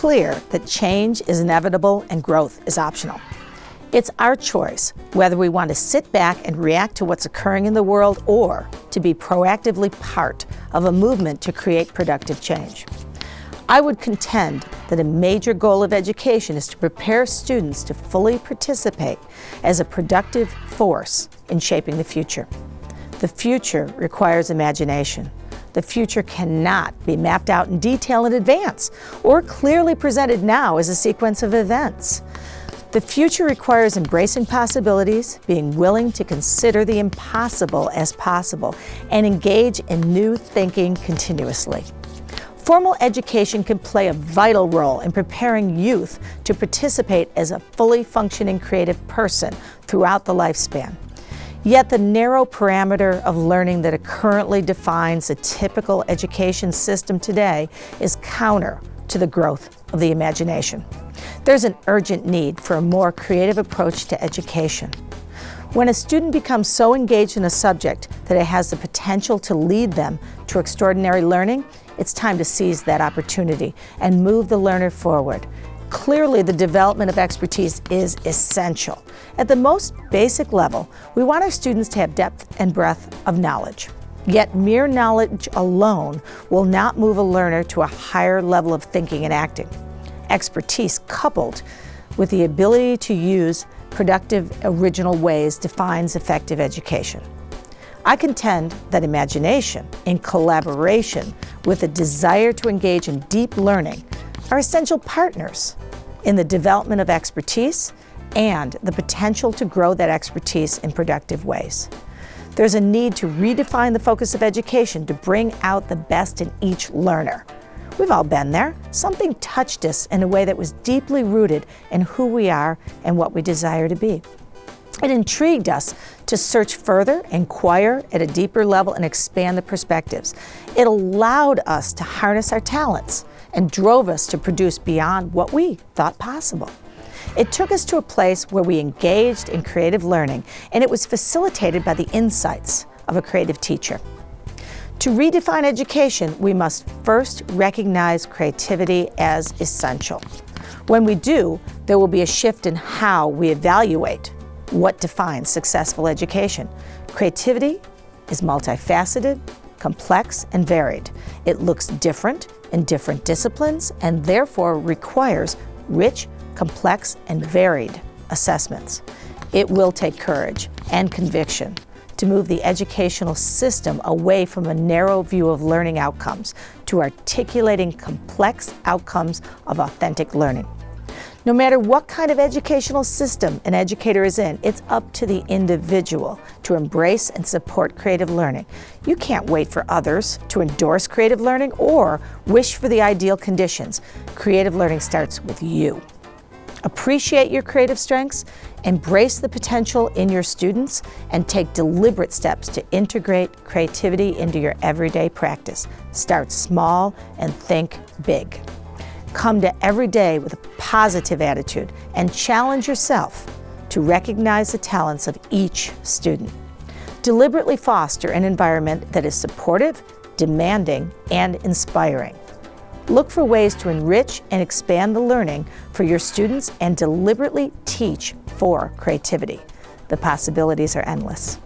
clear that change is inevitable and growth is optional. It's our choice whether we want to sit back and react to what's occurring in the world or to be proactively part of a movement to create productive change. I would contend that a major goal of education is to prepare students to fully participate as a productive force in shaping the future. The future requires imagination. The future cannot be mapped out in detail in advance or clearly presented now as a sequence of events. The future requires embracing possibilities, being willing to consider the impossible as possible, and engage in new thinking continuously. Formal education can play a vital role in preparing youth to participate as a fully functioning creative person throughout the lifespan. Yet the narrow parameter of learning that currently defines the typical education system today is counter to the growth of the imagination. There's an urgent need for a more creative approach to education. When a student becomes so engaged in a subject that it has the potential to lead them to extraordinary learning, it's time to seize that opportunity and move the learner forward. Clearly, the development of expertise is essential. At the most basic level, we want our students to have depth and breadth of knowledge. Yet mere knowledge alone will not move a learner to a higher level of thinking and acting. Expertise coupled with the ability to use productive, original ways defines effective education. I contend that imagination, in collaboration with a desire to engage in deep learning, are essential partners in the development of expertise and the potential to grow that expertise in productive ways. There's a need to redefine the focus of education to bring out the best in each learner. We've all been there. Something touched us in a way that was deeply rooted in who we are and what we desire to be. It intrigued us to search further, inquire at a deeper level, and expand the perspectives. It allowed us to harness our talents and drove us to produce beyond what we thought possible. It took us to a place where we engaged in creative learning, and it was facilitated by the insights of a creative teacher. To redefine education, we must first recognize creativity as essential. When we do, there will be a shift in how we evaluate what defines successful education. Creativity is multifaceted, complex, and varied. It looks different in different disciplines and therefore requires rich, complex, and varied assessments. It will take courage and conviction to move the educational system away from a narrow view of learning outcomes to articulating complex outcomes of authentic learning. No matter what kind of educational system an educator is in, it's up to the individual to embrace and support creative learning. You can't wait for others to endorse creative learning or wish for the ideal conditions. Creative learning starts with you. Appreciate your creative strengths, embrace the potential in your students, and take deliberate steps to integrate creativity into your everyday practice. Start small and think big. Come to every day with a positive attitude and challenge yourself to recognize the talents of each student. Deliberately foster an environment that is supportive, demanding, and inspiring. Look for ways to enrich and expand the learning for your students and deliberately teach for creativity. The possibilities are endless.